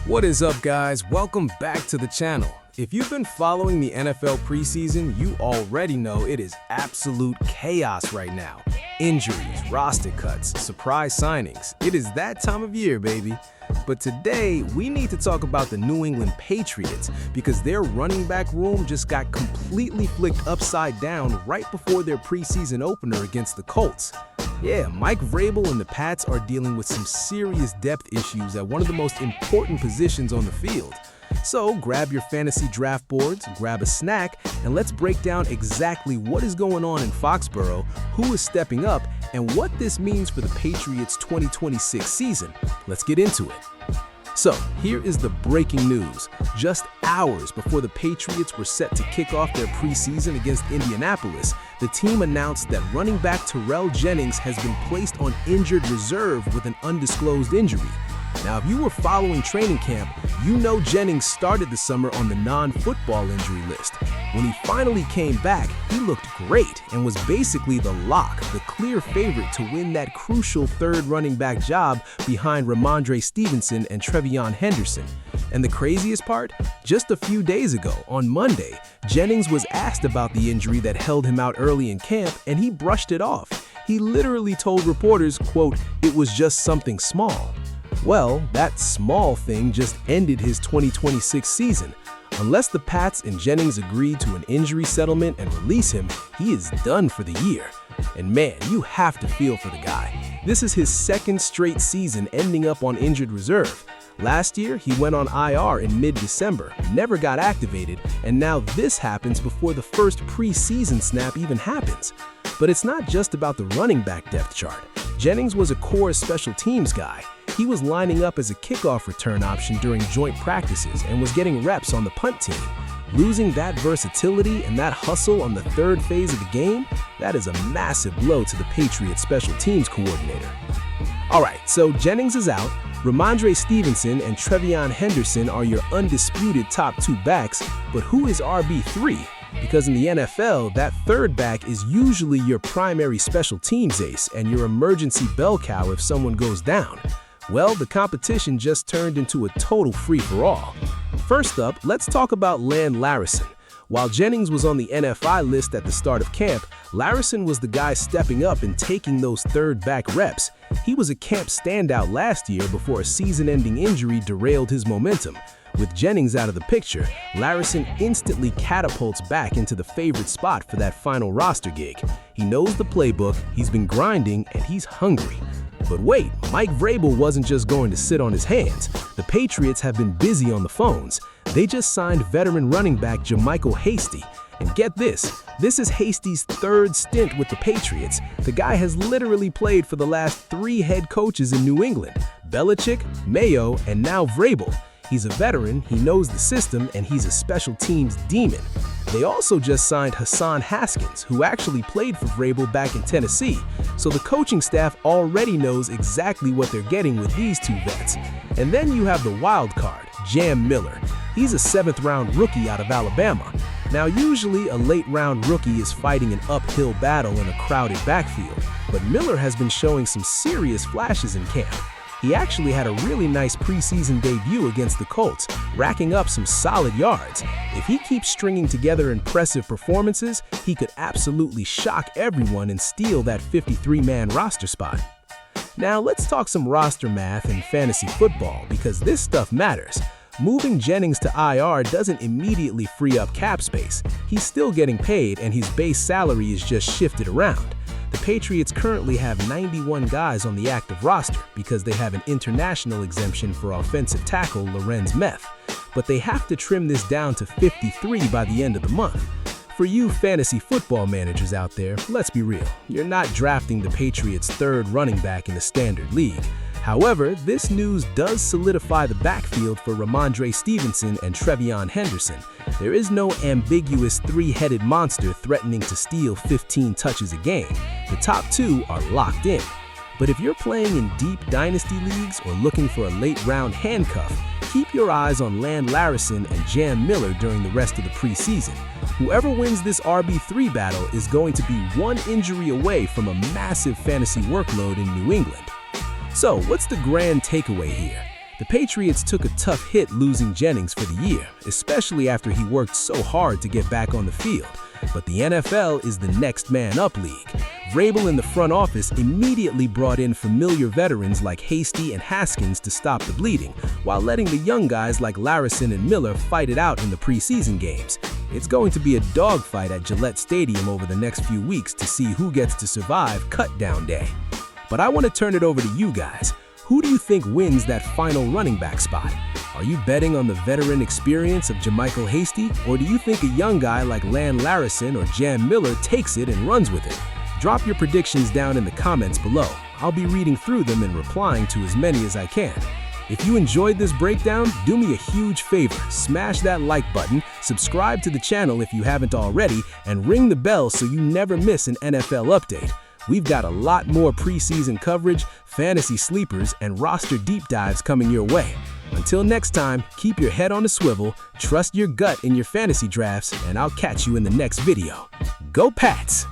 What is up, guys? Welcome back to the channel. If you've been following the NFL preseason, you already know it is absolute chaos right now. Injuries, roster cuts, surprise signings. It is that time of year, baby. But today, we need to talk about the New England Patriots because their running back room just got completely flipped upside down right before their preseason opener against the Colts. Yeah, Mike Vrabel and the Pats are dealing with some serious depth issues at one of the most important positions on the field. So grab your fantasy draft boards, grab a snack, and let's break down exactly what is going on in Foxborough, who is stepping up, and what this means for the Patriots' 2026 season. Let's get into it. So, here is the breaking news. Just hours before the Patriots were set to kick off their preseason against Indianapolis, the team announced that running back Terrell Jennings has been placed on injured reserve with an undisclosed injury. Now, if you were following training camp, you know Jennings started the summer on the non-football injury list. When he finally came back, he looked great and was basically the lock, the clear favorite to win that crucial third running back job behind Rhamondre Stevenson and TreVeyon Henderson. And the craziest part? Just a few days ago, on Monday, Jennings was asked about the injury that held him out early in camp, and he brushed it off. He literally told reporters, quote, "It was just something small." Well, that small thing just ended his 2026 season. Unless the Pats and Jennings agreed to an injury settlement and release him, he is done for the year. And man, you have to feel for the guy. This is his second straight season ending up on injured reserve. Last year, he went on IR in mid-December, never got activated, and now this happens before the first preseason snap even happens. But it's not just about the running back depth chart. Jennings was a core special teams guy. He was lining up as a kickoff return option during joint practices and was getting reps on the punt team. Losing that versatility and that hustle on the third phase of the game, that is a massive blow to the Patriots special teams coordinator. Alright, so Jennings is out. Rhamondre Stevenson and TreVeyon Henderson are your undisputed top two backs, but who is RB3? Because in the NFL, that third back is usually your primary special teams ace and your emergency bell cow if someone goes down. Well, the competition just turned into a total free-for-all. First up, let's talk about Lan Larison. While Jennings was on the NFI list at the start of camp, Larison was the guy stepping up and taking those third-back reps. He was a camp standout last year before a season-ending injury derailed his momentum. With Jennings out of the picture, Larison instantly catapults back into the favorite spot for that final roster gig. He knows the playbook, he's been grinding, and he's hungry. But wait, Mike Vrabel wasn't just going to sit on his hands. The Patriots have been busy on the phones. They just signed veteran running back JaMycal Hasty. And get this is Hasty's third stint with the Patriots. The guy has literally played for the last 3 head coaches in New England: Belichick, Mayo, and now Vrabel. He's a veteran, he knows the system, and he's a special teams demon. They also just signed Hassan Haskins, who actually played for Vrabel back in Tennessee, so the coaching staff already knows exactly what they're getting with these two vets. And then you have the wild card, JaMycal. He's a 7th-round rookie out of Alabama. Now, usually a late-round rookie is fighting an uphill battle in a crowded backfield, but Miller has been showing some serious flashes in camp. He actually had a really nice preseason debut against the Colts, racking up some solid yards. If he keeps stringing together impressive performances, he could absolutely shock everyone and steal that 53-man roster spot. Now let's talk some roster math and fantasy football, because this stuff matters. Moving Jennings to IR doesn't immediately free up cap space. He's still getting paid, and his base salary is just shifted around. The Patriots currently have 91 guys on the active roster because they have an international exemption for offensive tackle Lorenz Meth, but they have to trim this down to 53 by the end of the month. For you fantasy football managers out there, let's be real, you're not drafting the Patriots' third running back in the standard league. However, this news does solidify the backfield for Rhamondre Stevenson and TreVeyon Henderson. There is no ambiguous 3-headed monster threatening to steal 15 touches a game. The top 2 are locked in. But if you're playing in deep dynasty leagues or looking for a late-round handcuff, keep your eyes on Lan Larison and JaMycal during the rest of the preseason. Whoever wins this RB3 battle is going to be one injury away from a massive fantasy workload in New England. So, what's the grand takeaway here? The Patriots took a tough hit losing Jennings for the year, especially after he worked so hard to get back on the field. But the NFL is the next man up league. Vrabel in the front office immediately brought in familiar veterans like Hasty and Haskins to stop the bleeding, while letting the young guys like Larison and Miller fight it out in the preseason games. It's going to be a dogfight at Gillette Stadium over the next few weeks to see who gets to survive cut-down day. But I want to turn it over to you guys. Who do you think wins that final running back spot? Are you betting on the veteran experience of JaMycal Hasty, or do you think a young guy like Lan Larison or Jam Miller takes it and runs with it? Drop your predictions down in the comments below. I'll be reading through them and replying to as many as I can. If you enjoyed this breakdown, do me a huge favor. Smash that like button, subscribe to the channel if you haven't already, and ring the bell so you never miss an NFL update. We've got a lot more preseason coverage, fantasy sleepers, and roster deep dives coming your way. Until next time, keep your head on a swivel, trust your gut in your fantasy drafts, and I'll catch you in the next video. Go Pats!